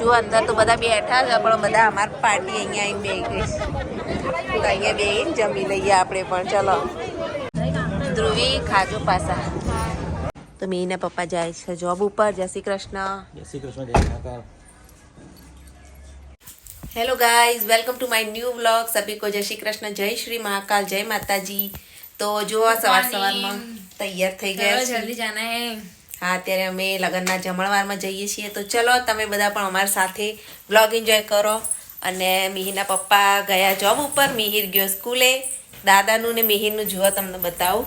જો અંદર તો બધા બેઠા છે પણ બધા અમારી પાર્ટી અહીંયા આવીને બેસી ગઈ તો અહીંયા બેસીને જમી લઈએ આપણે પણ. ચલો ધ્રુવી ખાજો પાસા. તો મીના પપ્પા જાય છે જોબ ઉપર. જય શ્રી કૃષ્ણ. જય શ્રી કૃષ્ણ. જય Mahakal. Hello guys, welcome to my new vlog. સભી કો જય શ્રી કૃષ્ણ, જય શ્રી મહાકાલ, જય માતાજી. તો જો સવારમાં તૈયાર થઈ ગયા છે. જલ્દી જાના હે. હા, અત્યારે અમે લગ્નના જમણવારમાં જઈએ છીએ. તો ચલો તમે બધા પણ અમારી સાથે વ્લોગ એન્જોય કરો. અને મિહિરના પપ્પા ગયા જોબ ઉપર, મિહિર ગયો સ્કૂલે. દાદાનું ને મિહિરનું જુઓ તમને બતાવું.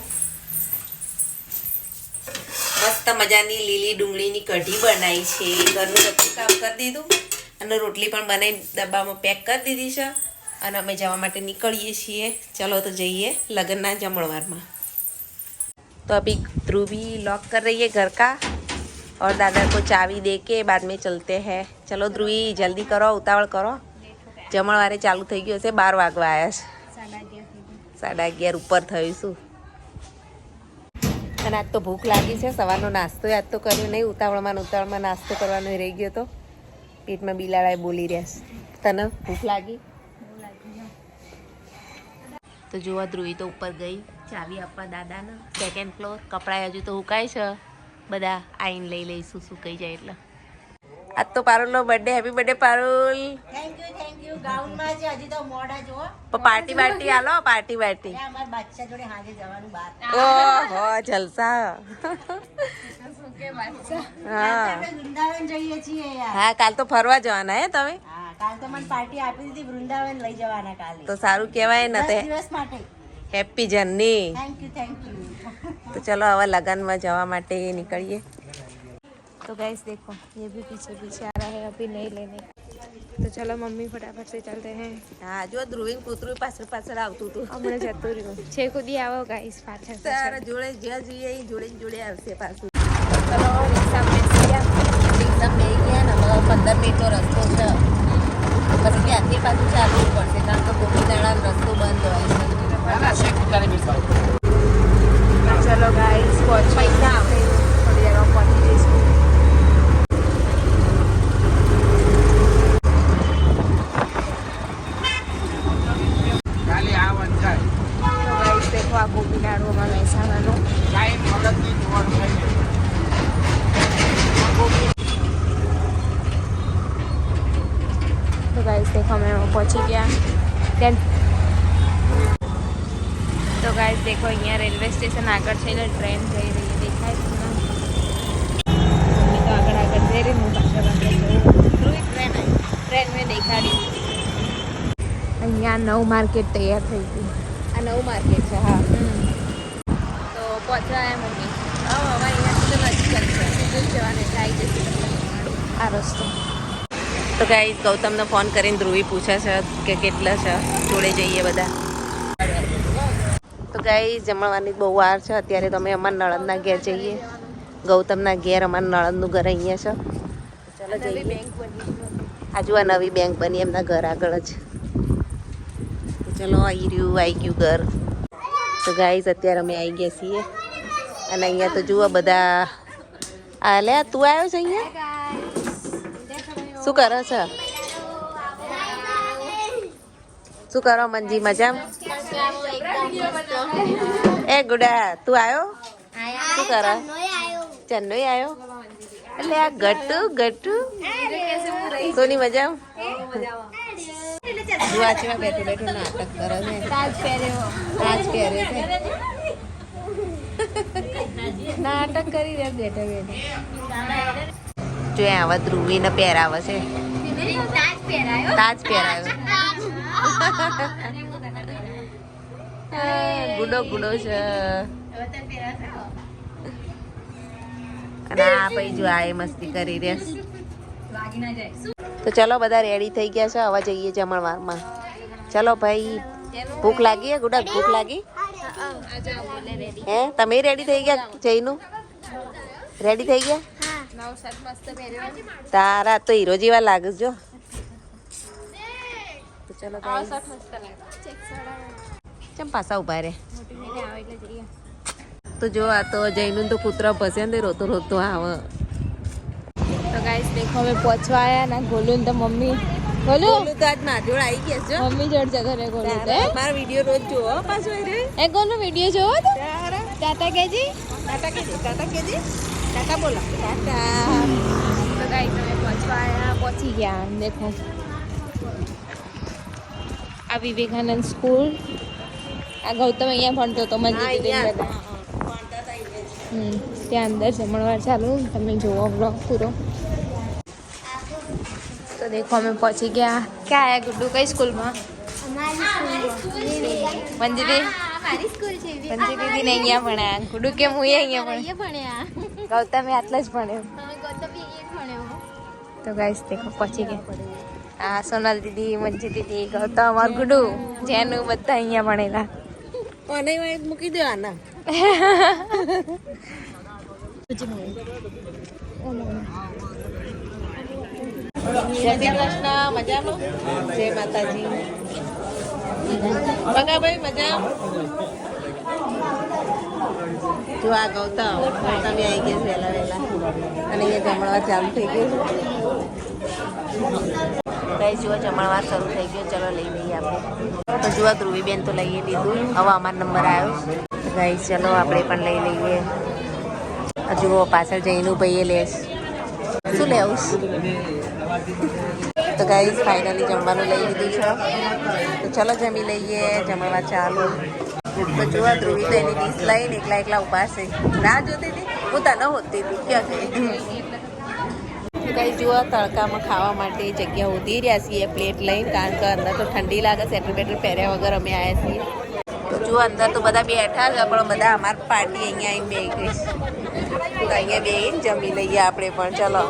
મસ્ત મજાની લીલી ડુંગળીની કઢી બનાવી છે. ઘરનું બધું કામ કરી દીધું અને રોટલી પણ બનાવી ડબ્બામાં પેક કરી દીધી છે. અને અમે જવા માટે નીકળીએ છીએ. ચલો તો જઈએ લગ્નના જમણવારમાં. तो अभी ध्रुवी लॉक कर रही है घर का और दादा को चाबी दे के बाद में चलते हैं. चलो ध्रुवी जल्दी करो, उतावળ કરો. જમણવારે ચાલુ થઈ ગયો છે. 12 વાગવા આવ્યા છે. 11:30 ઉપર થયું શું. અને આજ તો ભૂખ લાગી છે. સવારનો નાસ્તો યાદ તો કર્યો નહીં. ઉતાવળમાં નાસ્તો કરવાનો રહી ગયો તો પેટમાં બિલાડાએ બોલી રહ્યા છે. તને ભૂખ લાગી? તો જોવા ધ્રુવી તો ઉપર ગઈ ચાવી આપવા દાદાને. 2nd floor. કપડાં હજુ તો હુકાય છે. બધા આઈને લઈ લઈશું સુકાઈ જાય એટલે. આજ તો પારુલનો birthday. Happy birthday Parul. Thank you. ગાઉનમાં છે હજી તો મોડા જો. પાર્ટી હાલો. પાર્ટી અમાર બાદશાહ જોડે હાજે જવાનું બહાર. ઓહો જલસા. હા આપણે વૃંદાવન જઈએ છીએ યાર. હા, કાલ તો ફરવા જવાના હે તમે? હા, કાલ તો મને પાર્ટી આપી દીધી. વૃંદાવન લઈ જવાના કાલે. તો સારું કહેવાય ને. 10 દિવસ માટે. Happy journey. Thank you. તો ચલો હવે લગનમાં જવા માટે નીકળીએ. तो गाइस देखो ये भी पीछे पीछे आ रहा है अभी नहीं लेने. तो चलो मम्मी फटाफट से चलते हैं. હા, જો ધ્રુવી પુત્રું પાછળ આવતું હતું. હમણાં જતું રહ્યું છે ખુદી આવો ગાઈસ પાછળ તારા જોડે જ્યાં જઈએ એ જોડે આવશે પાછું. ચલો રિક્ષા में રિક્ષા બેસી ગયા ને હવે 15 મિનિટનો રસ્તો છે. પછી ત્યાંથી પાછું ચાલવું પડશે કારણ કે ગોપીનાળા રસ્તો બંધ હોય છે. चलो गाइस पहुंच પૈસા આવે. थोड़ी देर में पहुंच जइશું. तो गाइस देखो આ ગોપીનાળું માં મહેસાણાનું. तो गाइस देखो અમે પહોંચી ગયા. तो गाइस देखो અહીંયા રેલવે સ્ટેશન આગળ છે ને ટ્રેન જઈ રહી દેખાય છે ને. મમ્મી તો આગળ જઈ રહી, હું પાછળ જઉં. ટ્રેન મેં દેખાડી. અહીંયા નવું માર્કેટ તૈયાર થઈ ગયું. આ નવું માર્કેટ છે. હા, તો પહોંચાયા મમ્મી. હવે અહીંયાથી તો નજીક જ છે. દૂર જવાને આવી જશે આ રસ્તો. તો ગાઈસ ગૌતમને ફોન કરીને ધ્રુવી પૂછે છે કે કેટલા છે, જોડે જઈએ બધા. તો ગાઈસ જમણવાની બહુ વાર છે. અત્યારે તો અમે અમારા નળદના ઘેર જઈએ. ગૌતમના ઘેર અમારા નળદનું ઘર અહીંયા છે. ચાલો જઈએ. બેંક બની. આજુ આ નવી બેંક બની એમના ઘર આગળ જ. ચલો આવી ગયું ઘર. તો ગાઈસ અત્યારે અમે આવી ગયા છીએ અને અહીંયા તો જુઓ બધા. આ લે તું આવ્યો છે અહીંયા? શું કરો છો? શું કરો મંજી? મજામાં? એ ગુડા તું આવ્યો? શું કરો? ચન્નોય આવ્યો? એટલે આ ગટ્ટુ સોની મજામાં? વાંચવા બેઠું નાટક કરે છે. તાજ પહેર્યો છે. નાટક કરી રહ્યા બેઠા જો આવા ધ્રુવીને પહેરાવે છે. તાજ પહેરાયો. ગુડો છે. અને આ ભાઈ જો આ મસ્તી કરી રહ્યા. તો ચલો બધા રેડી થઈ ગયા છે. હવે જઈએ જમણવારમાં. ચલો ભાઈ. ભૂખ લાગી હે ગુડા? ભૂખ લાગી હે? તમે રેડી થઈ ગયા? જઈનું રેડી થઈ ગયા? તારા તો હીરો જેવા લાગે જો. તો ચલો ચમ પાછા ઉભા રે. તો જો આ તો જઈનું તો કૂતરા પસંદ રોતો આવે. તો ગાઈસ દેખો અમે પહોંચવા આયા ના ગોલુ ને તો મમ્મી ગોલુ બોલું તો આજ માધ્યોળ આવી ગયા છે મમ્મી જોડ જતો રે ગોલુ તો મારો વિડીયો રોજ જોવો પાછો રે એ ગોલુ વિડિયો જોવો તો ટાટા કેજી ટાટા બોલો ટાટા તો ગાઈસ અમે પહોંચવા આયા પહોંચી ગયા દેખો આ વિવેકાનંદ સ્કૂલ આ ગૌતમ અહીંયા ભણતો હતો મંજી દીદી બધા ત્યાં અંદર જમણવાર ચાલુ તમે જુઓ બ્લોગ પૂરો તો દેખો અમે પહોંચી ગયા ક્યાં આયા ગુડ્ડુ કઈ સ્કૂલમાં મંજી દીદી મંજી દીદી ને અહીંયા ભણ્યા ગુડ્ડુ કેમ હું અહીંયા ભણ્યા ગૌતમે આટલા જ ભણ્યો તો ગાઈસ દેખો પહોંચી ગયા આ સોનલ દીદી મંજી દીદી ગૌતમ અમાર ગુડ્ડુ જેનું બધા અહીંયા ભણેલા અને મૂકી દેવાના જય શ્રી કૃષ્ણ મજામાં જય માતાજી બગાભાઈ મજા જો આ ગૌતમ આવી ગયા વહેલા વહેલા અને અહીંયા જમણવાર ચાલુ થઈ ગયું કઈ જુઓ જમણવાર શરૂ થઈ ગયો ચલો લઈ લઈએ આપણે તો જુઓ ધ્રુવીબેન તો લઈએ લીધું હવે અમારો નંબર આવ્યો ગાઈ ચલો આપણે પણ લઈ લઈએ જુઓ પાછળ જઈને ભાઈએ લેશ શું લેવું તો ગાઈસ ફાઇનલી જમવાનું લઈ લીધું છે તો ચલો જમી લઈએ જમવા ચાલુ તો જુઓ ધ્રુવી તો એની ડીશ લઈને એકલા ઉભા છે ના જોતી હતી હું તને હોતી હતી ક્યાં ગઈ કઈ જુઓ તડકામાં ખાવા માટે જગ્યા ઉધી રહ્યા છીએ પ્લેટ લઈને કારણ કે અંદર તો ઠંડી લાગે સ્વેટર બેટર પહેર્યા વગર અમે આવ્યા છીએ તો જુઓ અંદર તો બધા બેઠા છે પણ બધા અમારી પાર્ટી અહીંયા આવીને બે ગઈ તો અહીંયા બેહીને જમી લઈએ આપણે પણ ચલો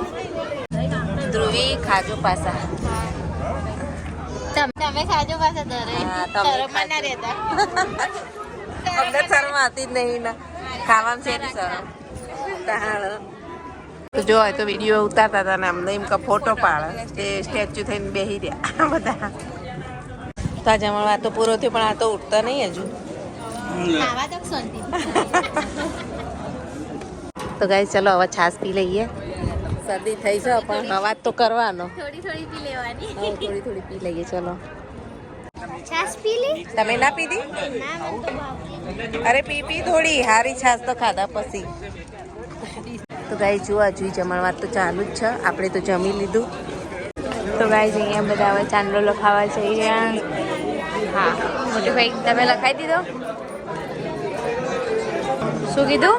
ધ્રુવી ખાજો પાછા તમે ખાજો પાછા દરે શરમમાં ના રહેતા અમને શરમ આવતી જ નહીં ને ખાવામાં છે ને શરમ તો જો તો વિડીયો ઉતારતા હતા ને અમને એમ કે ફોટો પાડે તે સ્ટેચ્યુ થઈને બેસી રહ્યા બધા તો આ જમણવાર તો પૂરો થયો પણ આ તો ઉઠતા નહીં હજુ તો ગાઈ ચલો હવે છાશ પી લઈએ શરદી થઈ છે પણ અવાજ તો કરવાનો થોડી પી લેવાની થોડી પી લઈએ ચલો છાશ પી લે તમે ના પીધી અરે પી થોડી હારી છાશ તો ખાધા પછી તો ગાઈ જુઓ હજુ જમણવાર તો ચાલુ જ છે આપણે તો જમી લીધું તો ગાઈ અહીંયા બધા હવે ચાંદલો લખાવા જઈ રહ્યા હા મોટું ભાઈ તમે લખાઈ દીધો શું કીધું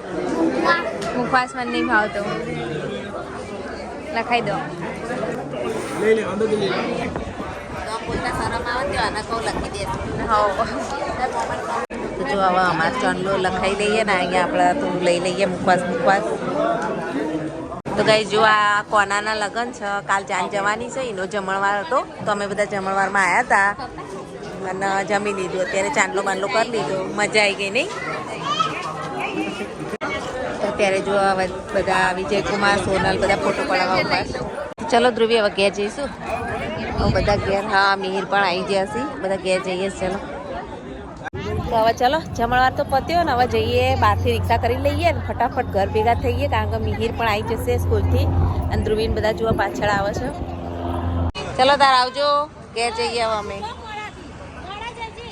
મુખવાસ મને નહીં ભાવતો લખાઈ દો તો જો હવે અમારો ચાંદલો લખાઈ લઈએ ને અહીંયા આપણે તો લઈ લઈએ મુખવાસ તો ગાઈ જો આ કોનાના લગ્ન છે કાલ જાન જવાની છે એનો જમણવાર હતો તો અમે બધા જમણવારમાં આવ્યા હતા અને જમી લીધું અત્યારે ચાંદલો બાંદલો કરી લીધો મજા આવી ગઈ નહીં તો અત્યારે જો બધા વિજયકુમાર સોનલ બધા ફોટો પડાવવા ઉભા ચલો ધ્રુવી હવે ઘેર જઈશું બધા ઘેર હા મિહિર પણ આવી ગયા છે બધા ઘેર જઈએ ચલો તો હવે ચલો જમણવાર તો પત્યો ને હવે જઈએ બહારથી રિક્ષા કરી લઈએ ને ફટાફટ ઘર ભેગા થઈએ કારણ કે મિહિર પણ આવી જશે સ્કૂલથી અને ધ્રુવીને બધા જોવા પાછળ આવે છે ચલો તાર આવજો ઘેર જઈએ હવે અમે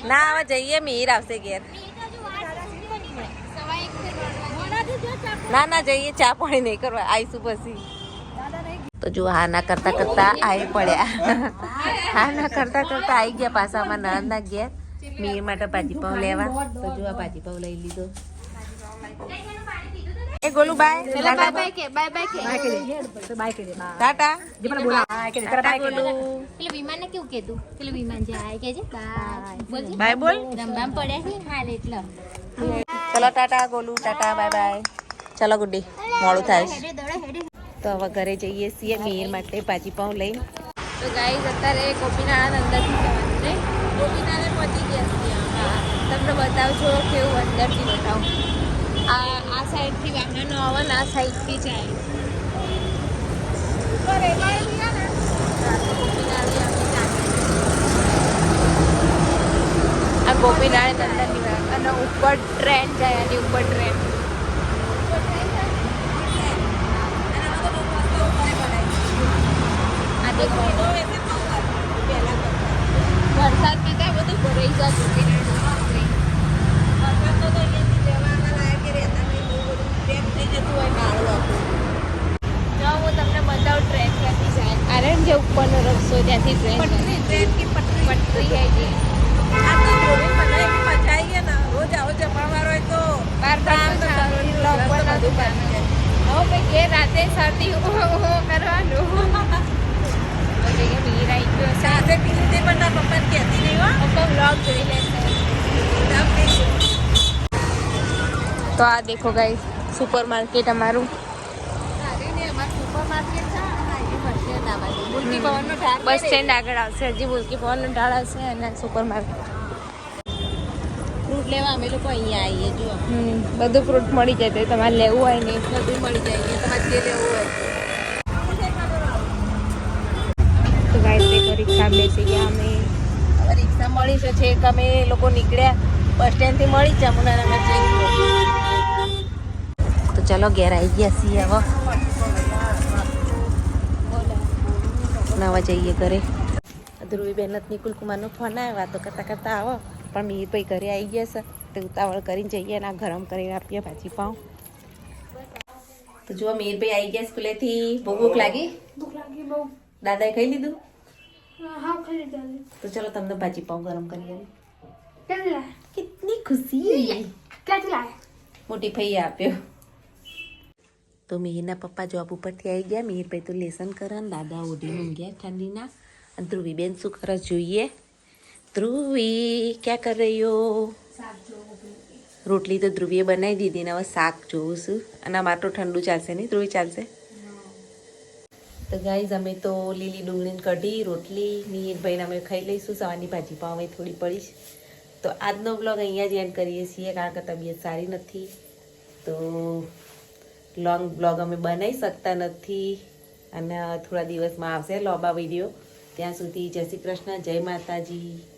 ના હવે જઈએ મિહિર આવશે ઘેર ના જઈએ ચા પાણી નહીં કરવા આવીશું પછી તો જો હા ના કરતા આવી પડ્યા હા ના કરતા આવી ગયા પાછામાં નણંદના ઘેર મીર માટે ભાજીપાવ લેવા તો જો આ ભાજીપાવ લઈ લીધો એ ગોલુ બાય ટાટા ગોલુ પેલું વિમાન ને કેવું કીધું પેલું વિમાન જાય કે છે બાય બોલ રમવામ પડ્યા છે હાલ એટલે ચલો ટાટા ગોલુ ટાટા બાય બાય ચલો ગુડ્ડી મોડું થાય છે તો હવે ઘરે જઈએ છીએ મીર માટે ભાજીપાવ લઈને તો ગાઈઝ અત્યારે ગોપીનારાયણ અંદરથી જવાનું છે ગોપીનારાયણ પહોંચી ગયા છીએ હા તમને બતાવજો કેવું અંદરથી બતાવું આ સાઈડથી વાહનો આવે ને આ સાઈડથી જાય આ ગોપીનારાયણ અંદરની વાત અને ઉપર ટ્રેન જાય એની ઉપર ટ્રેન વરસાદમાં તો આ બધું ભરાઈ જાય જો હું તમને બતાવું ટ્રેન ક્યાંથી જાય આરણ જે ઉપરનો રસ્તો ત્યાંથી ટ્રેન પટરી હે જે હવે ઘેર રાતે શરદી કરવાનું મીર આવી ગયો સાથે પપ્પા બ્લોગ જોઈ લેશે તો આ દેખો ગાઈસ સુપર માર્કેટ અમારું બસ સ્ટેન્ડ આગળ આવશે હજી મુલકી પવનનો ઢાળ હશે અને સુપર માર્કેટ ફ્રૂટ લેવા અમે લોકો અહીંયા આવીએ જો બધું ફ્રૂટ મળી જાય તો તમારે લેવું હોય ને બધું મળી જાય તમારે જે લેવું હોય તો ગાઈસ દેખો રિક્ષા બેસી ગયા અમે હવે રિક્ષા મળી છે છેક અમે લોકો નીકળ્યા બસ સ્ટેન્ડથી મળી જ જમુનાનગર જઈ તો ચલો ઘેર આવી ગયા છીએ હવે નવા જઈએ ઘરે ધ્રુવી બહેન નિકુલ કુમારનો ફોન આવ્યો વાતો કરતા કરતા આવો પણ મીરભાઈ ઘરે આવી ગયા છે તો ઉતાવળ કરીને જઈએ અને આ ગરમ કરીને આપીએ ભાજી પાઉં તો જુઓ મીરભાઈ આવી ગયા સ્કૂલેથી બહુ ભૂખ લાગી દાદાએ ખાઈ લીધું તો ચલો તમને ભાજી પાઉં ગરમ કરી આવી કેટલી ખુશી મોટી ભાઈએ આપ્યો તો મિહિરના પપ્પા જોબ ઉપરથી આવી ગયા મિહિરભાઈ તો લેસન કરે ને દાદા ઓઢીને ઊંઘ્યા ઠંડીના અને ધ્રુવીબેન શું કરે જોઈએ ધ્રુવી ક્યાં કર રહી હો રોટલી તો ધ્રુવીએ બનાવી દીધી ને હવે શાક જોઉં છું અને અમારે તો ઠંડુ ચાલશે નહીં ધ્રુવી ચાલશે તો ગાઈઝ અમે તો લીલી ડુંગળીની કઢી રોટલી મિહિરભાઈને અમે ખાઈ લઈશું સવારની ભાજી પાવ અમે થોડી પડી તો આજનો બ્લોગ અહીંયા જ એન્ડ કરીએ છીએ કારણ કે તબિયત સારી નથી તો લોંગ બ્લોગ અમે બનાવી શકતા નથી અને થોડા દિવસમાં આવશે લોબા વિડીયો ત્યાં સુધી જય શ્રી કૃષ્ણ જય માતાજી